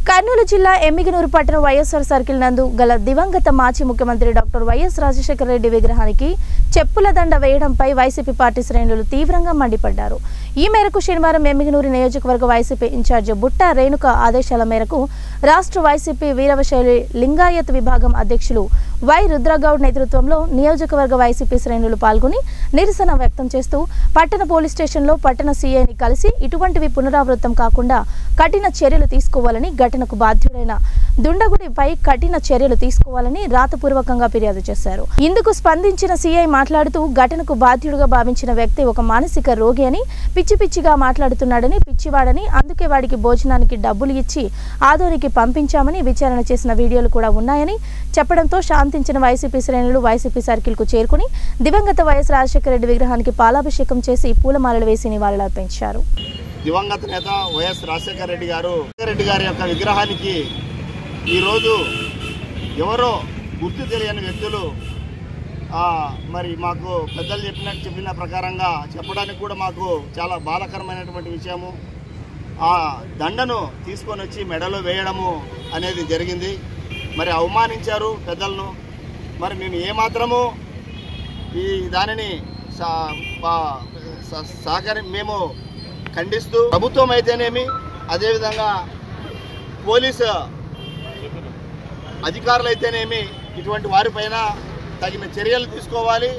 కర్నూలు జిల్లా ఎమ్మిగనూరు పట్టణ వైఎస్ఆర్ సర్కిల్ నందు గల దివంగత మాజీ ముఖ్యమంత్రి డాక్టర్ వైఎస్ రాజశేఖర రెడ్డి విగ్రహానికి చెప్పుల దండ వేయడంపై వైసీపీ పార్టీ శ్రేణులు తీవ్రంగా మండిపడ్డారు. ఈ మేరకు శనివారం ఎమ్మిగనూరు నియోజకవర్గ వైసీపీ ఇన్ఛార్జ్ బుట్ట రేణుక ఆదేశాల మేరకు రాష్ట్ర వైసీపీ వీరవశైలి లింగాయత్ విభాగం అధ్యక్షులు వై రుద్రగౌడ్ నేతృత్వంలో నియోజకవర్గ వైసీపీ శ్రేణులు పాల్గొని నిరసన వ్యక్తం చేస్తూ పట్టణ పోలీస్ స్టేషన్లో పట్టణ సీఐని కలిసి ఇటువంటివి పునరావృతం కాకుండా కఠిన చర్యలు తీసుకోవాలని, ఘటనకు బాధ్యుడైన దుండగుడిపై కఠిన చర్యలు తీసుకోవాలని రాతపూర్వకంగా ఫిర్యాదు చేశారు. ఇందుకు స్పందించిన సీఐ మాట్లాడుతూ ఘటనకు బాధ్యుడిగా భావించిన వ్యక్తి ఒక మానసిక రోగి అని, పిచ్చి పిచ్చిగా మాట్లాడుతున్నాడని, పిచ్చివాడని, అందుకే వాడికి భోజనానికి డబ్బులు ఇచ్చి ఆదోనికి పంపించామని, విచారణ చేసిన వీడియోలు కూడా ఉన్నాయని చెప్పడంతో శాంతించిన వైసీపీ శ్రేణులు వైసీపీ సర్కిల్ కు చేరుకుని దివంగత వైఎస్ రాజశేఖర రెడ్డి విగ్రహానికి పాలాభిషేకం చేసి పూలమాలలు వేసి నివాళులర్పించారు. దివంగత నేత వైఎస్ రాజశేఖర రెడ్డి గారి యొక్క విగ్రహానికి ఈరోజు ఎవరో గుర్తు తెలియని వ్యక్తులు మరి మాకు పెద్దలు చెప్పిన ప్రకారంగా చెప్పడానికి కూడా మాకు చాలా బాధాకరమైనటువంటి విషయము. ఆ దండను తీసుకొని వచ్చి మెడలో వేయడము అనేది జరిగింది. మరి అవమానించారు పెద్దలను. మరి మేము ఏమాత్రము ఈ దానిని మేము ఖండిస్తూ, ప్రభుత్వం అయితేనేమి అదేవిధంగా పోలీసు అధికారులు అయితేనేమి ఇటువంటి వారిపైన తగిన చర్యలు తీసుకోవాలి,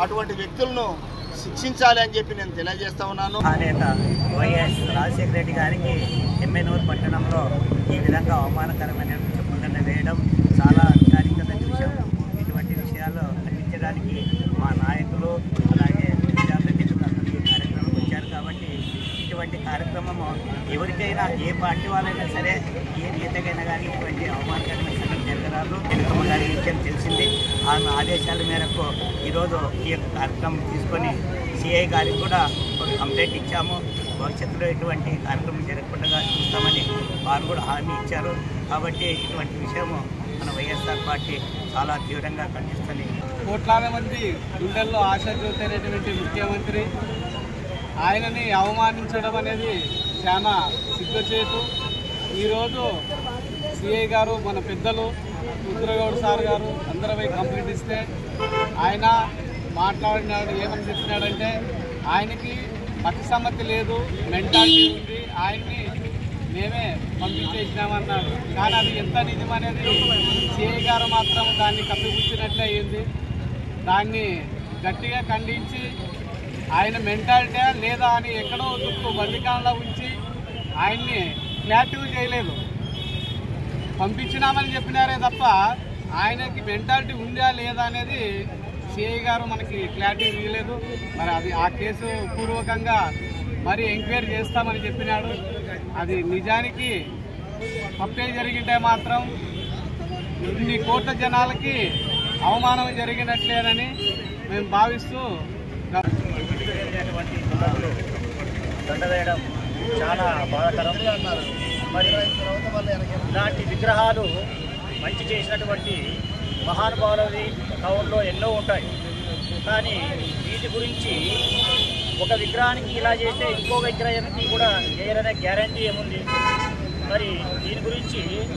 అటువంటి వ్యక్తులను శిక్షించాలి అని చెప్పి నేను తెలియజేస్తా ఉన్నాను. నేత వైఎస్ రాజశేఖర రెడ్డి గారికి ఎమ్మెనూరు పట్టణంలో ఈ విధంగా అవమానకరమైన చెప్పుదండ వేయడం చాలా అధికారికత విషయం. ఇటువంటి విషయాలు ఖండించడానికి మా నాయకులు అలాగే ప్రజాప్రతినిధులు కార్యక్రమం వచ్చారు. కాబట్టి ఇటువంటి కార్యక్రమము ఎవరికైనా, ఏ పార్టీ వాళ్ళైనా సరే, ఏ నేతకైనా కానీ ఇటువంటి అవమానకరమైన సంఘటన జరగరాదు. వెనుకమ్మ గారి విషయం తెలిసింది. ఆమె ఆదేశాల మేరకు ఈరోజు ఈ యొక్క కార్యక్రమం తీసుకొని సిఐ గారికి కూడా ఒక కంప్లైంట్ ఇచ్చాము. భవిష్యత్తులో ఇటువంటి కార్యక్రమం జరగకుండా చూస్తామని వారు కూడా హామీ ఇచ్చారు. కాబట్టి ఇటువంటి విషయము మన వైఎస్ఆర్ పార్టీ చాలా తీవ్రంగా ఖండిస్తుంది. కోట్లాది మంది గుండెల్లో ఆశాజ్యోతి అయినటువంటి ముఖ్యమంత్రి ఆయనని అవమానించడం అనేది చాలా సిగ్గుచేటు. ఈరోజు సిఐ గారు, మన పెద్దలు రుద్రగౌడ్ సార్ గారు అందరిపై కంప్లైంట్ ఇస్తే ఆయన మాట్లాడినాడు. ఏమని చెప్పినాడంటే ఆయనకి పక్షసమ్మతి లేదు, మెంటాలిటీ ఉంది, ఆయన్ని మేమే పంపించేసినామన్నాడు. కానీ అది ఎంత నిజం అనేది సిఐ గారు మాత్రం దాన్ని కప్పిపుచ్చినట్లే అయ్యింది. దాన్ని గట్టిగా ఖండించి ఆయన మెంటాలిటీ లేదా అని ఎక్కడో దుక్కు బందికాలంలో ఉంచి ఆయన్ని క్లారిటీ చేయలేదు. పంపించినామని చెప్పినారే తప్ప ఆయనకి మెంటాలిటీ ఉందా లేదా అనేది సిఐ గారు మనకి క్లారిటీ ఇవ్వలేదు. మరి అది ఆ కేసు పూర్వకంగా మరి ఎంక్వైరీ చేస్తామని చెప్పినాడు. అది నిజానికి తప్పే జరిగింటే మాత్రం ఇన్ని కోట్ల జనాలకి అవమానం జరిగినట్లేనని మేము భావిస్తూ దండ వేయడం చాలా బాధాకరం. మరి ఇలాంటి విగ్రహాలు మంచి చేసినటువంటి మహానుభావులవి టౌన్లో ఎన్నో ఉంటాయి. కానీ వీటి గురించి ఒక విగ్రహానికి ఇలా చేస్తే ఇంకో విగ్రహానికి కూడా చేయరనే గ్యారంటీ ఏముంది? మరి దీని గురించి